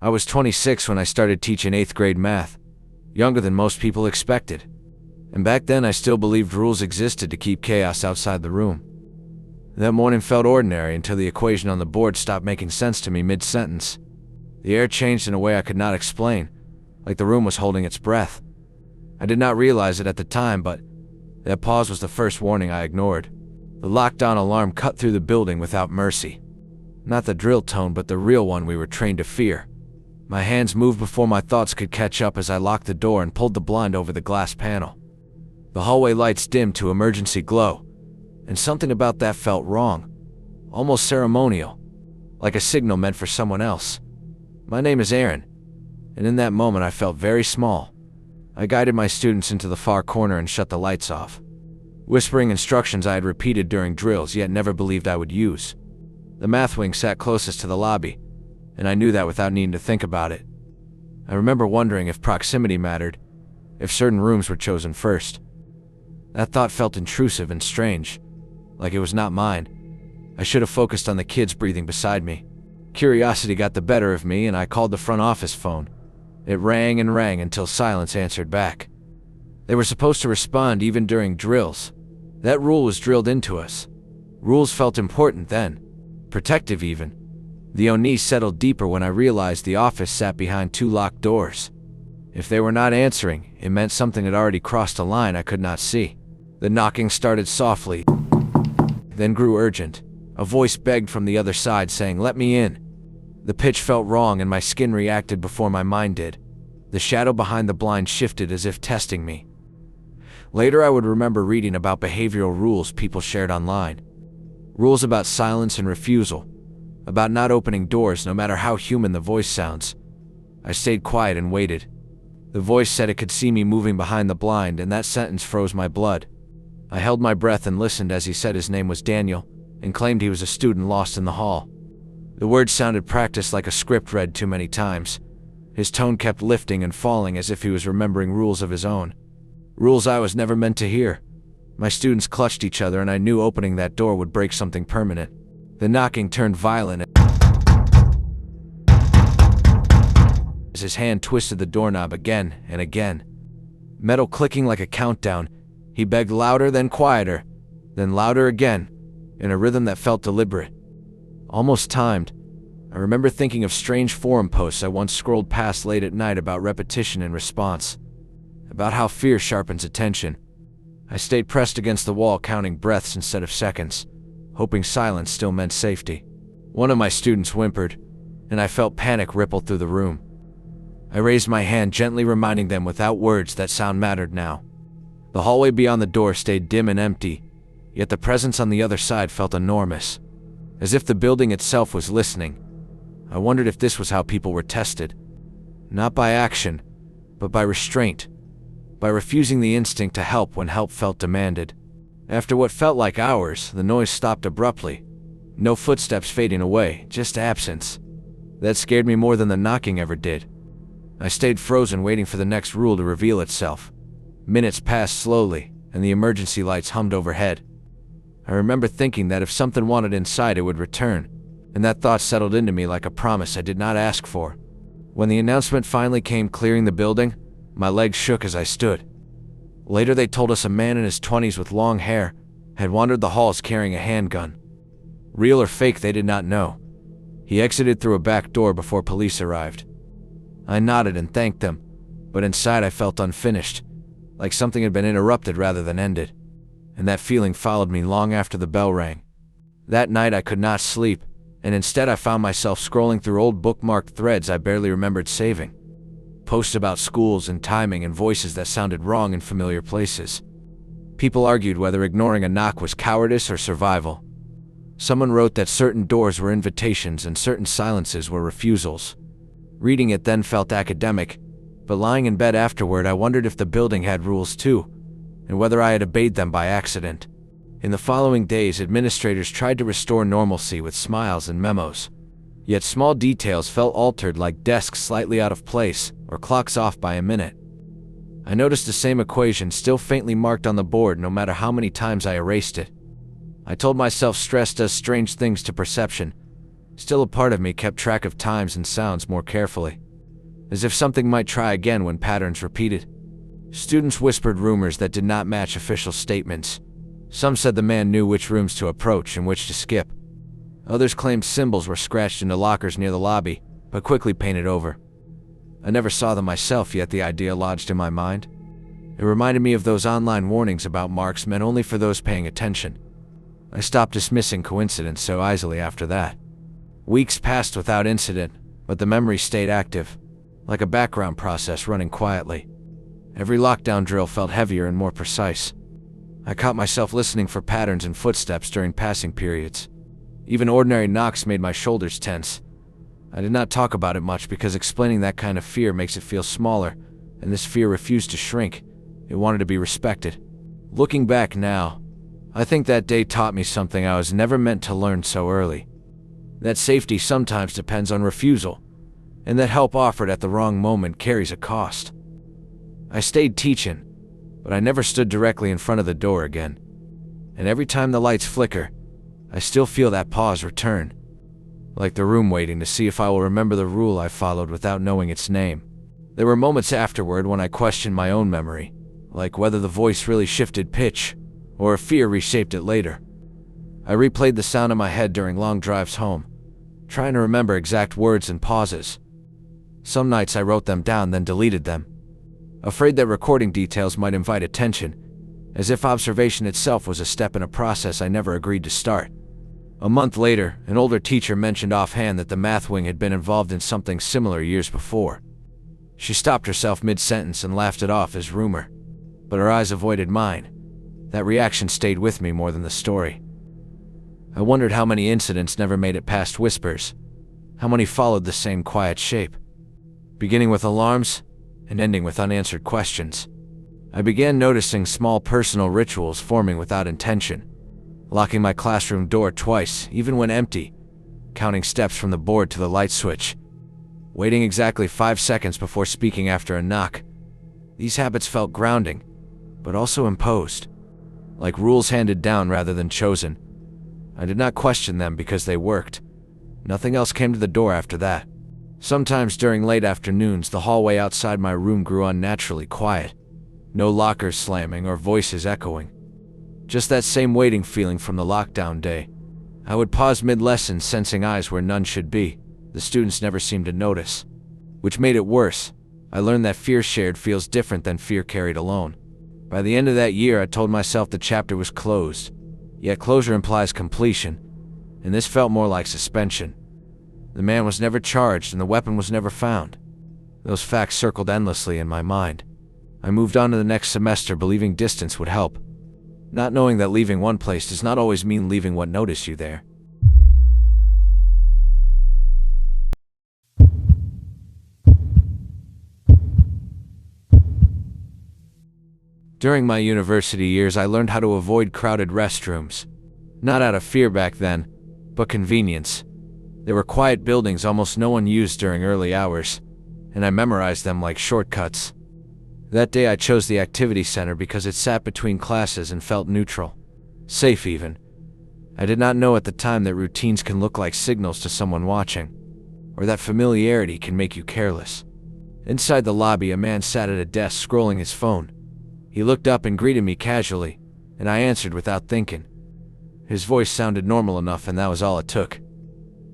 I was 26 when I started teaching 8th grade math, younger than most people expected. And back then I still believed rules existed to keep chaos outside the room. That morning felt ordinary until the equation on the board stopped making sense to me mid-sentence. The air changed in a way I could not explain, like the room was holding its breath. I did not realize it at the time, but that pause was the first warning I ignored. The lockdown alarm cut through the building without mercy. Not the drill tone, but the real one we were trained to fear. My hands moved before my thoughts could catch up as I locked the door and pulled the blind over the glass panel. The hallway lights dimmed to emergency glow, and something about that felt wrong, almost ceremonial, like a signal meant for someone else. My name is Aaron, and in that moment I felt very small. I guided my students into the far corner and shut the lights off, whispering instructions I had repeated during drills yet never believed I would use. The math wing sat closest to the lobby, and I knew that without needing to think about it. I remember wondering if proximity mattered, if certain rooms were chosen first. That thought felt intrusive and strange, like it was not mine. I should have focused on the kids breathing beside me. Curiosity got the better of me, and I called the front office phone. It rang and rang until silence answered back. They were supposed to respond even during drills. That rule was drilled into us. Rules felt important then, protective even. The unease settled deeper when I realized the office sat behind 2 locked doors. If they were not answering, it meant something had already crossed a line I could not see. The knocking started softly, then grew urgent. A voice begged from the other side saying, "Let me in." The pitch felt wrong and my skin reacted before my mind did. The shadow behind the blind shifted as if testing me. Later I would remember reading about behavioral rules people shared online. Rules about silence and refusal, about not opening doors no matter how human the voice sounds. I stayed quiet and waited. The voice said it could see me moving behind the blind, and that sentence froze my blood. I held my breath and listened as he said his name was Daniel, and claimed he was a student lost in the hall. The words sounded practiced like a script read too many times. His tone kept lifting and falling as if he was remembering rules of his own. Rules I was never meant to hear. My students clutched each other, and I knew opening that door would break something permanent. The knocking turned violent as his hand twisted the doorknob again and again. Metal clicking like a countdown, he begged louder, then quieter, then louder again, in a rhythm that felt deliberate, almost timed. I remember thinking of strange forum posts I once scrolled past late at night about repetition and response, about how fear sharpens attention. I stayed pressed against the wall, counting breaths instead of seconds, hoping silence still meant safety. One of my students whimpered, and I felt panic ripple through the room. I raised my hand, gently reminding them without words that sound mattered now. The hallway beyond the door stayed dim and empty, yet the presence on the other side felt enormous, as if the building itself was listening. I wondered if this was how people were tested, not by action, but by restraint, by refusing the instinct to help when help felt demanded. After what felt like hours, the noise stopped abruptly. No footsteps fading away, just absence. That scared me more than the knocking ever did. I stayed frozen, waiting for the next rule to reveal itself. Minutes passed slowly, and the emergency lights hummed overhead. I remember thinking that if something wanted inside, it would return, and that thought settled into me like a promise I did not ask for. When the announcement finally came clearing the building, my legs shook as I stood. Later they told us a man in his 20s with long hair had wandered the halls carrying a handgun. Real or fake, they did not know. He exited through a back door before police arrived. I nodded and thanked them, but inside I felt unfinished, like something had been interrupted rather than ended. And that feeling followed me long after the bell rang. That night I could not sleep, and instead I found myself scrolling through old bookmarked threads I barely remembered saving. Posts about schools and timing and voices that sounded wrong in familiar places. People argued whether ignoring a knock was cowardice or survival. Someone wrote that certain doors were invitations and certain silences were refusals. Reading it then felt academic, but lying in bed afterward I wondered if the building had rules too, and whether I had obeyed them by accident. In the following days, administrators tried to restore normalcy with smiles and memos. Yet small details felt altered, like desks slightly out of place or clocks off by a minute. I noticed the same equation still faintly marked on the board no matter how many times I erased it. I told myself stress does strange things to perception, Still, a part of me kept track of times and sounds more carefully, as if something might try again when patterns repeated. Students whispered rumors that did not match official statements. Some said the man knew which rooms to approach and which to skip. Others claimed symbols were scratched into lockers near the lobby, but quickly painted over. I never saw them myself, yet the idea lodged in my mind. It reminded me of those online warnings about marks meant only for those paying attention. I stopped dismissing coincidence so easily after that. Weeks passed without incident, but the memory stayed active, like a background process running quietly. Every lockdown drill felt heavier and more precise. I caught myself listening for patterns and footsteps during passing periods. Even ordinary knocks made my shoulders tense. I did not talk about it much because explaining that kind of fear makes it feel smaller, and this fear refused to shrink. It wanted to be respected. Looking back now, I think that day taught me something I was never meant to learn so early. That safety sometimes depends on refusal, and that help offered at the wrong moment carries a cost. I stayed teaching, but I never stood directly in front of the door again. And every time the lights flicker, I still feel that pause return, like the room waiting to see if I will remember the rule I followed without knowing its name. There were moments afterward when I questioned my own memory, like whether the voice really shifted pitch, or if fear reshaped it later. I replayed the sound in my head during long drives home, trying to remember exact words and pauses. Some nights I wrote them down, then deleted them, afraid that recording details might invite attention, as if observation itself was a step in a process I never agreed to start. A month later, an older teacher mentioned offhand that the math wing had been involved in something similar years before. She stopped herself mid-sentence and laughed it off as rumor, but her eyes avoided mine. That reaction stayed with me more than the story. I wondered how many incidents never made it past whispers, how many followed the same quiet shape, beginning with alarms and ending with unanswered questions. I began noticing small personal rituals forming without intention. Locking my classroom door twice, even when empty, counting steps from the board to the light switch, waiting exactly 5 seconds before speaking after a knock. These habits felt grounding, but also imposed, like rules handed down rather than chosen. I did not question them because they worked. Nothing else came to the door after that. Sometimes during late afternoons, the hallway outside my room grew unnaturally quiet. No lockers slamming or voices echoing. Just that same waiting feeling from the lockdown day. I would pause mid-lesson, sensing eyes where none should be. The students never seemed to notice, which made it worse. I learned that fear shared feels different than fear carried alone. By the end of that year, I told myself the chapter was closed. Yet closure implies completion, and this felt more like suspension. The man was never charged and the weapon was never found. Those facts circled endlessly in my mind. I moved on to the next semester believing distance would help, not knowing that leaving one place does not always mean leaving what noticed you there. During my university years, I learned how to avoid crowded restrooms. Not out of fear back then, but convenience. There were quiet buildings almost no one used during early hours, and I memorized them like shortcuts. That day I chose the activity center because it sat between classes and felt neutral. Safe even. I did not know at the time that routines can look like signals to someone watching, or that familiarity can make you careless. Inside the lobby, a man sat at a desk scrolling his phone. He looked up and greeted me casually, and I answered without thinking. His voice sounded normal enough, and that was all it took.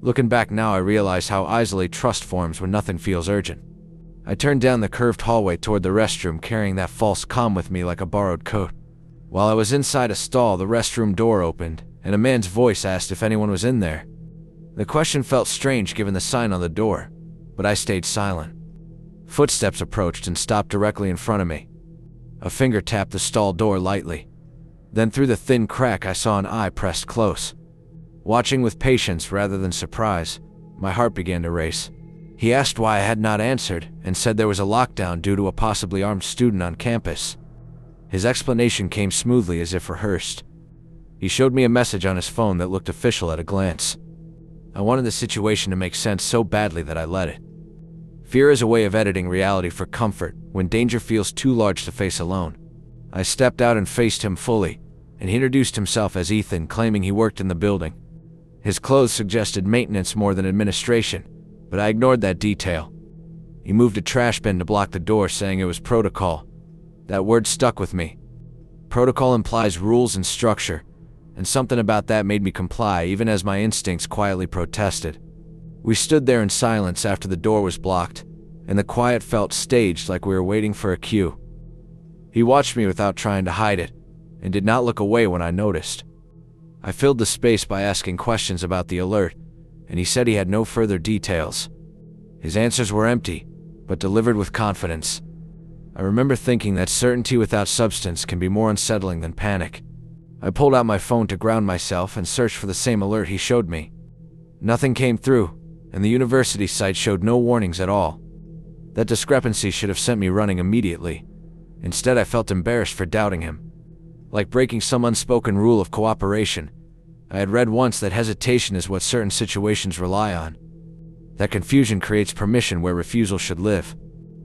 Looking back now, I realize how easily trust forms when nothing feels urgent. I turned down the curved hallway toward the restroom, carrying that false calm with me like a borrowed coat. While I was inside a stall, the restroom door opened, and a man's voice asked if anyone was in there. The question felt strange given the sign on the door, but I stayed silent. Footsteps approached and stopped directly in front of me. A finger tapped the stall door lightly. Then through the thin crack, I saw an eye pressed close. Watching with patience rather than surprise, my heart began to race. He asked why I had not answered, and said there was a lockdown due to a possibly armed student on campus. His explanation came smoothly as if rehearsed. He showed me a message on his phone that looked official at a glance. I wanted the situation to make sense so badly that I let it. Fear is a way of editing reality for comfort when danger feels too large to face alone. I stepped out and faced him fully, and he introduced himself as Ethan, claiming he worked in the building. His clothes suggested maintenance more than administration, but I ignored that detail. He moved a trash bin to block the door, saying it was protocol. That word stuck with me. Protocol implies rules and structure, and something about that made me comply, even as my instincts quietly protested. We stood there in silence after the door was blocked, and the quiet felt staged, like we were waiting for a cue. He watched me without trying to hide it, and did not look away when I noticed. I filled the space by asking questions about the alert, and he said he had no further details. His answers were empty, but delivered with confidence. I remember thinking that certainty without substance can be more unsettling than panic. I pulled out my phone to ground myself and searched for the same alert he showed me. Nothing came through, and the university site showed no warnings at all. That discrepancy should have sent me running immediately. Instead, I felt embarrassed for doubting him. Like breaking some unspoken rule of cooperation. I had read once that hesitation is what certain situations rely on. That confusion creates permission where refusal should live.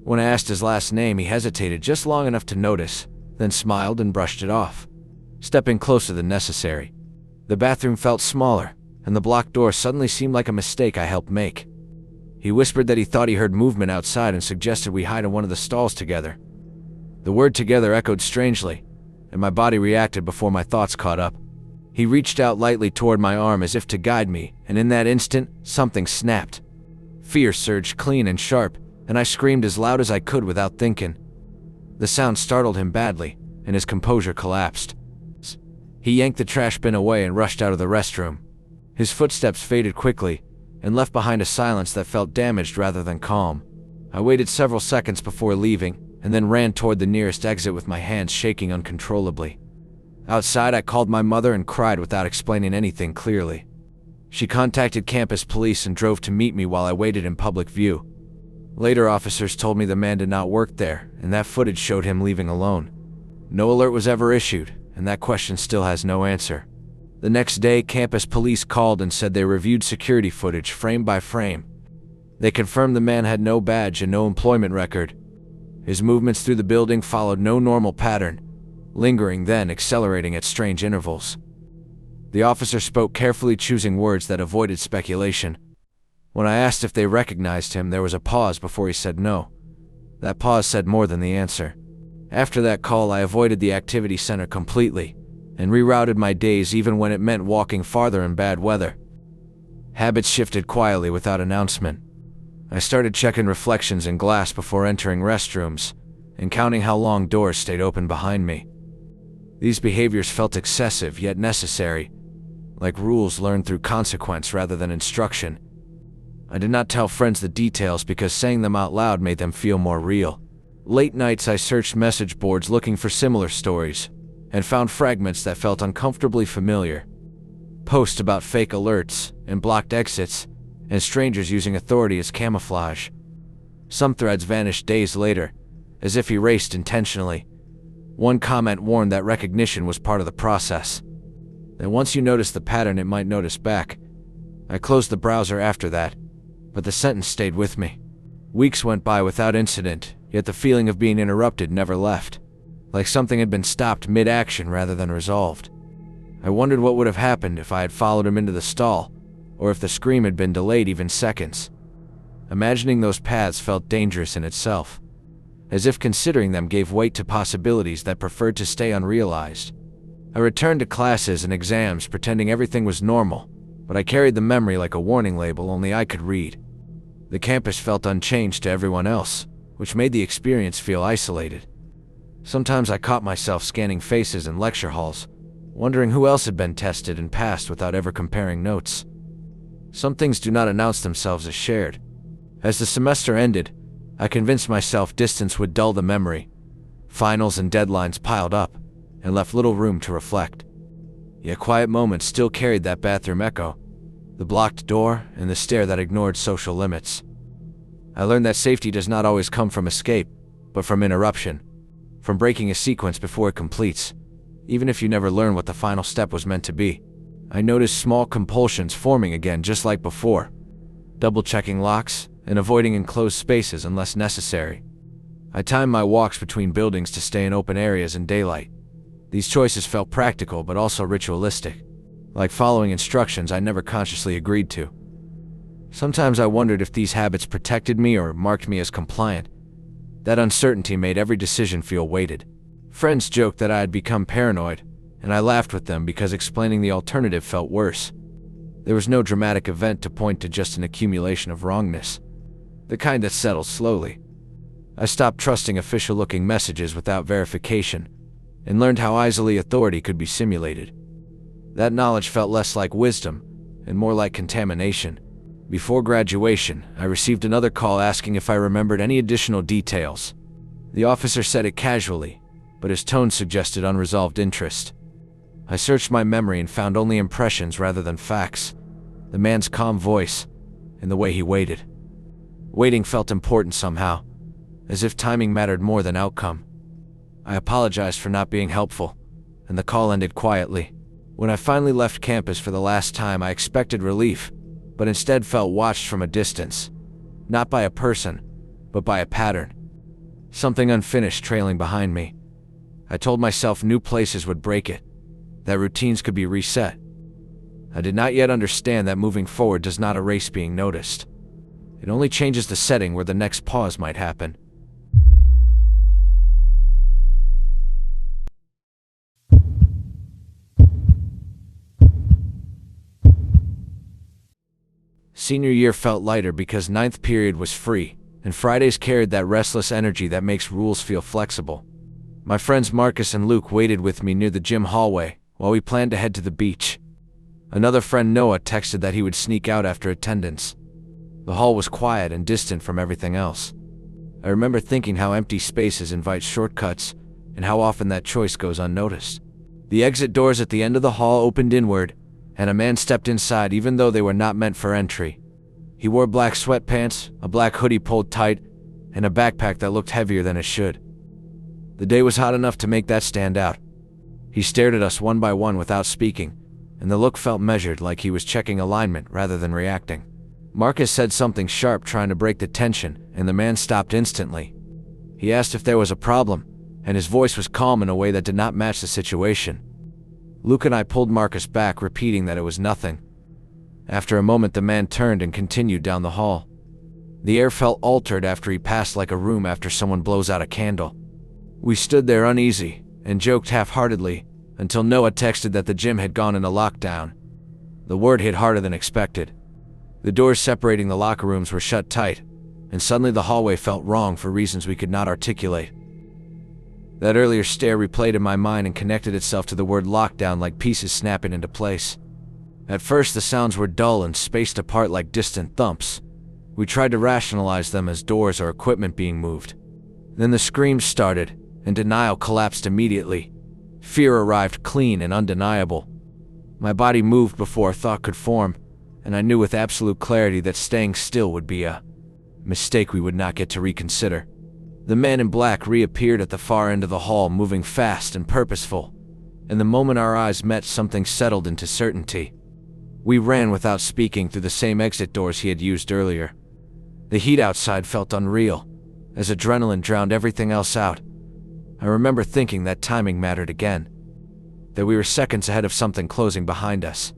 When I asked his last name, he hesitated just long enough to notice, then smiled and brushed it off, stepping closer than necessary. The bathroom felt smaller, and the blocked door suddenly seemed like a mistake I helped make. He whispered that he thought he heard movement outside and suggested we hide in one of the stalls together. The word together echoed strangely, and my body reacted before my thoughts caught up. He reached out lightly toward my arm as if to guide me, and in that instant, something snapped. Fear surged clean and sharp, and I screamed as loud as I could without thinking. The sound startled him badly, and his composure collapsed. He yanked the trash bin away and rushed out of the restroom. His footsteps faded quickly, and left behind a silence that felt damaged rather than calm. I waited several seconds before leaving, and then ran toward the nearest exit with my hands shaking uncontrollably. Outside, I called my mother and cried without explaining anything clearly. She contacted campus police and drove to meet me while I waited in public view. Later, officers told me the man did not work there, and that footage showed him leaving alone. No alert was ever issued, and that question still has no answer. The next day, campus police called and said they reviewed security footage frame by frame. They confirmed the man had no badge and no employment record. His movements through the building followed no normal pattern, lingering then accelerating at strange intervals. The officer spoke carefully, choosing words that avoided speculation. When I asked if they recognized him, there was a pause before he said no. That pause said more than the answer. After that call, I avoided the activity center completely, and rerouted my days even when it meant walking farther in bad weather. Habits shifted quietly without announcement. I started checking reflections in glass before entering restrooms, and counting how long doors stayed open behind me. These behaviors felt excessive yet necessary, like rules learned through consequence rather than instruction. I did not tell friends the details because saying them out loud made them feel more real. Late nights I searched message boards looking for similar stories, and found fragments that felt uncomfortably familiar. Posts about fake alerts and blocked exits, and strangers using authority as camouflage. Some threads vanished days later, as if erased intentionally. One comment warned that recognition was part of the process. That once you notice the pattern, it might notice back. I closed the browser after that, but the sentence stayed with me. Weeks went by without incident, yet the feeling of being interrupted never left, like something had been stopped mid-action rather than resolved. I wondered what would have happened if I had followed him into the stall, or if the scream had been delayed even seconds. Imagining those paths felt dangerous in itself, as if considering them gave weight to possibilities that preferred to stay unrealized. I returned to classes and exams pretending everything was normal, but I carried the memory like a warning label only I could read. The campus felt unchanged to everyone else, which made the experience feel isolated. Sometimes I caught myself scanning faces in lecture halls, wondering who else had been tested and passed without ever comparing notes. Some things do not announce themselves as shared. As the semester ended, I convinced myself distance would dull the memory. Finals and deadlines piled up, and left little room to reflect. Yet quiet moments still carried that bathroom echo, the blocked door and the stare that ignored social limits. I learned that safety does not always come from escape, but from interruption, from breaking a sequence before it completes, even if you never learn what the final step was meant to be. I noticed small compulsions forming again just like before, double-checking locks and avoiding enclosed spaces unless necessary. I timed my walks between buildings to stay in open areas in daylight. These choices felt practical but also ritualistic, like following instructions I never consciously agreed to. Sometimes I wondered if these habits protected me or marked me as compliant. That uncertainty made every decision feel weighted. Friends joked that I had become paranoid, and I laughed with them because explaining the alternative felt worse. There was no dramatic event to point to, just an accumulation of wrongness, the kind that settles slowly. I stopped trusting official-looking messages without verification, and learned how easily authority could be simulated. That knowledge felt less like wisdom and more like contamination. Before graduation, I received another call asking if I remembered any additional details. The officer said it casually, but his tone suggested unresolved interest. I searched my memory and found only impressions rather than facts. The man's calm voice, and the way he waited. Waiting felt important somehow, as if timing mattered more than outcome. I apologized for not being helpful, and the call ended quietly. When I finally left campus for the last time, I expected relief, but instead felt watched from a distance. Not by a person, but by a pattern. Something unfinished trailing behind me. I told myself new places would break it, that routines could be reset. I did not yet understand that moving forward does not erase being noticed. It only changes the setting where the next pause might happen. Senior year felt lighter because ninth period was free, and Fridays carried that restless energy that makes rules feel flexible. My friends Marcus and Luke waited with me near the gym hallway while we planned to head to the beach. Another friend, Noah, texted that he would sneak out after attendance. The hall was quiet and distant from everything else. I remember thinking how empty spaces invite shortcuts, and how often that choice goes unnoticed. The exit doors at the end of the hall opened inward, and a man stepped inside even though they were not meant for entry. He wore black sweatpants, a black hoodie pulled tight, and a backpack that looked heavier than it should. The day was hot enough to make that stand out. He stared at us one by one without speaking, and the look felt measured, like he was checking alignment rather than reacting. Marcus said something sharp, trying to break the tension, and the man stopped instantly. He asked if there was a problem, and his voice was calm in a way that did not match the situation. Luke and I pulled Marcus back, repeating that it was nothing. After a moment, the man turned and continued down the hall. The air felt altered after he passed, like a room after someone blows out a candle. We stood there uneasy and joked half-heartedly until Noah texted that the gym had gone into lockdown. The word hit harder than expected. The doors separating the locker rooms were shut tight, and suddenly the hallway felt wrong for reasons we could not articulate. That earlier stare replayed in my mind and connected itself to the word lockdown like pieces snapping into place. At first, the sounds were dull and spaced apart like distant thumps. We tried to rationalize them as doors or equipment being moved. Then the screams started, and denial collapsed immediately. Fear arrived clean and undeniable. My body moved before thought could form, and I knew with absolute clarity that staying still would be a mistake we would not get to reconsider. The man in black reappeared at the far end of the hall, moving fast and purposeful, and the moment our eyes met, something settled into certainty. We ran without speaking through the same exit doors he had used earlier. The heat outside felt unreal, as adrenaline drowned everything else out. I remember thinking that timing mattered again, that we were seconds ahead of something closing behind us.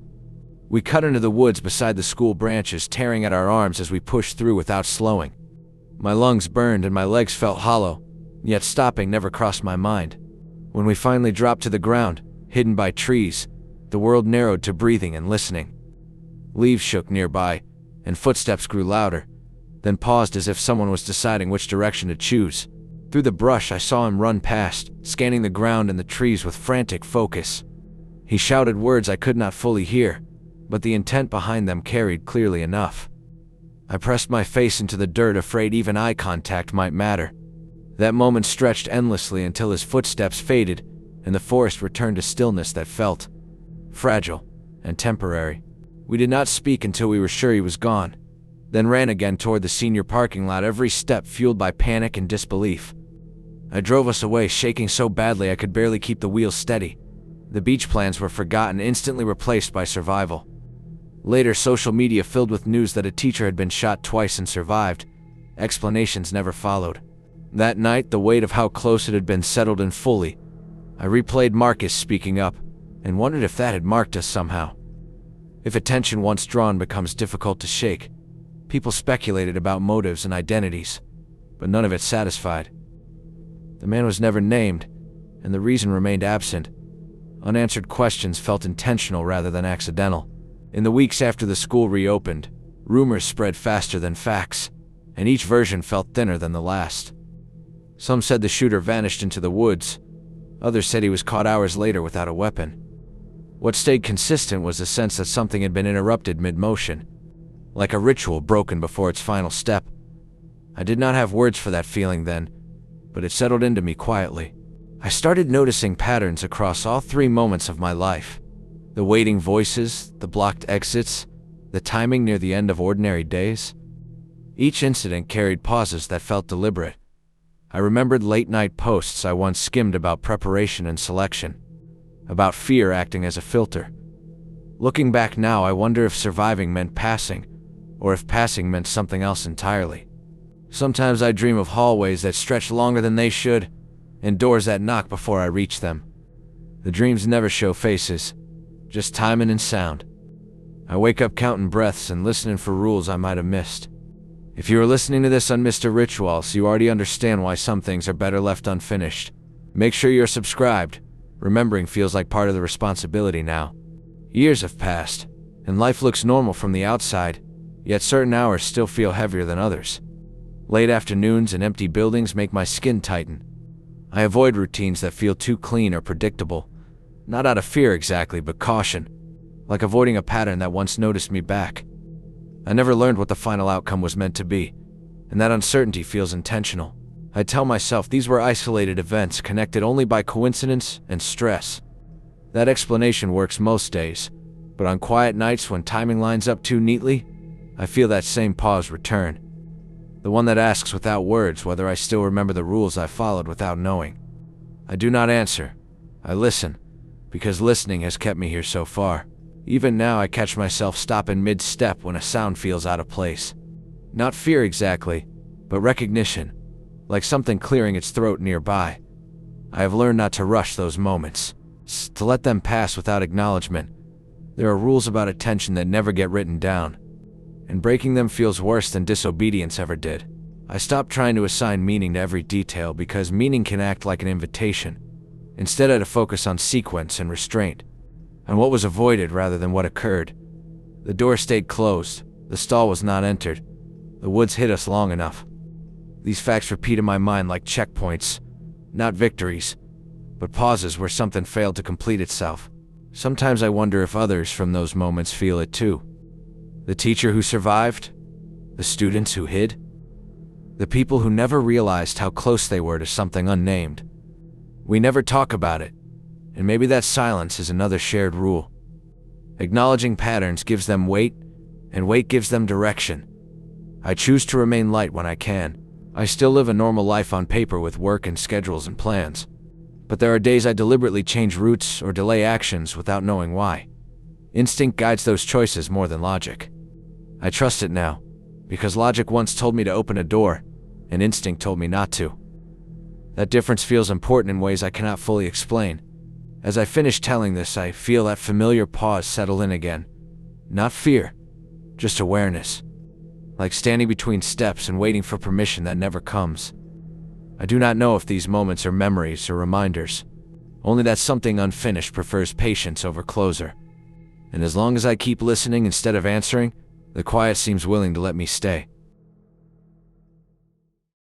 We cut into the woods beside the school branches, tearing at our arms as we pushed through without slowing. My lungs burned and my legs felt hollow, yet stopping never crossed my mind. When we finally dropped to the ground, hidden by trees, the world narrowed to breathing and listening. Leaves shook nearby, and footsteps grew louder, then paused as if someone was deciding which direction to choose. Through the brush, I saw him run past, scanning the ground and the trees with frantic focus. He shouted words I could not fully hear, but the intent behind them carried clearly enough. I pressed my face into the dirt, afraid even eye contact might matter. That moment stretched endlessly until his footsteps faded, and the forest returned to stillness that felt fragile and temporary. We did not speak until we were sure he was gone, then ran again toward the senior parking lot, every step fueled by panic and disbelief. I drove us away, shaking so badly I could barely keep the wheels steady. The beach plans were forgotten, instantly replaced by survival. Later, social media filled with news that a teacher had been shot twice and survived. Explanations never followed. That night, the weight of how close it had been settled in fully. I replayed Marcus speaking up, and wondered if that had marked us somehow. If attention once drawn becomes difficult to shake, people speculated about motives and identities, but none of it satisfied. The man was never named, and the reason remained absent. Unanswered questions felt intentional rather than accidental. In the weeks after the school reopened, rumors spread faster than facts, and each version felt thinner than the last. Some said the shooter vanished into the woods. Others said he was caught hours later without a weapon. What stayed consistent was the sense that something had been interrupted mid-motion, like a ritual broken before its final step. I did not have words for that feeling then, but it settled into me quietly. I started noticing patterns across all 3 moments of my life. The waiting voices, the blocked exits, the timing near the end of ordinary days. Each incident carried pauses that felt deliberate. I remembered late-night posts I once skimmed about preparation and selection, about fear acting as a filter. Looking back now, I wonder if surviving meant passing, or if passing meant something else entirely. Sometimes I dream of hallways that stretch longer than they should, and doors that knock before I reach them. The dreams never show faces, just timing and sound. I wake up counting breaths and listening for rules I might have missed. If you are listening to this on MrRituals, you already understand why some things are better left unfinished. Make sure you're subscribed. Remembering feels like part of the responsibility now. Years have passed, and life looks normal from the outside, yet certain hours still feel heavier than others. Late afternoons and empty buildings make my skin tighten. I avoid routines that feel too clean or predictable, not out of fear exactly, but caution, like avoiding a pattern that once noticed me back. I never learned what the final outcome was meant to be, and that uncertainty feels intentional. I tell myself these were isolated events connected only by coincidence and stress. That explanation works most days, but on quiet nights when timing lines up too neatly, I feel that same pause return. The one that asks without words whether I still remember the rules I followed without knowing. I do not answer. I listen, because listening has kept me here so far. Even now I catch myself stopping mid-step when a sound feels out of place. Not fear exactly, but recognition, like something clearing its throat nearby. I have learned not to rush those moments, to let them pass without acknowledgement. There are rules about attention that never get written down, and breaking them feels worse than disobedience ever did. I stopped trying to assign meaning to every detail because meaning can act like an invitation. Instead, I had to focus on sequence and restraint, on what was avoided rather than what occurred. The door stayed closed, the stall was not entered, the woods hid us long enough. These facts repeat in my mind like checkpoints, not victories, but pauses where something failed to complete itself. Sometimes I wonder if others from those moments feel it too. The teacher who survived, the students who hid, the people who never realized how close they were to something unnamed. We never talk about it, and maybe that silence is another shared rule. Acknowledging patterns gives them weight, and weight gives them direction. I choose to remain light when I can. I still live a normal life on paper with work and schedules and plans. But there are days I deliberately change routes or delay actions without knowing why. Instinct guides those choices more than logic. I trust it now, because logic once told me to open a door, and instinct told me not to. That difference feels important in ways I cannot fully explain. As I finish telling this, I feel that familiar pause settle in again. Not fear, just awareness. Like standing between steps and waiting for permission that never comes. I do not know if these moments are memories or reminders, only that something unfinished prefers patience over closure. And as long as I keep listening instead of answering, the quiet seems willing to let me stay.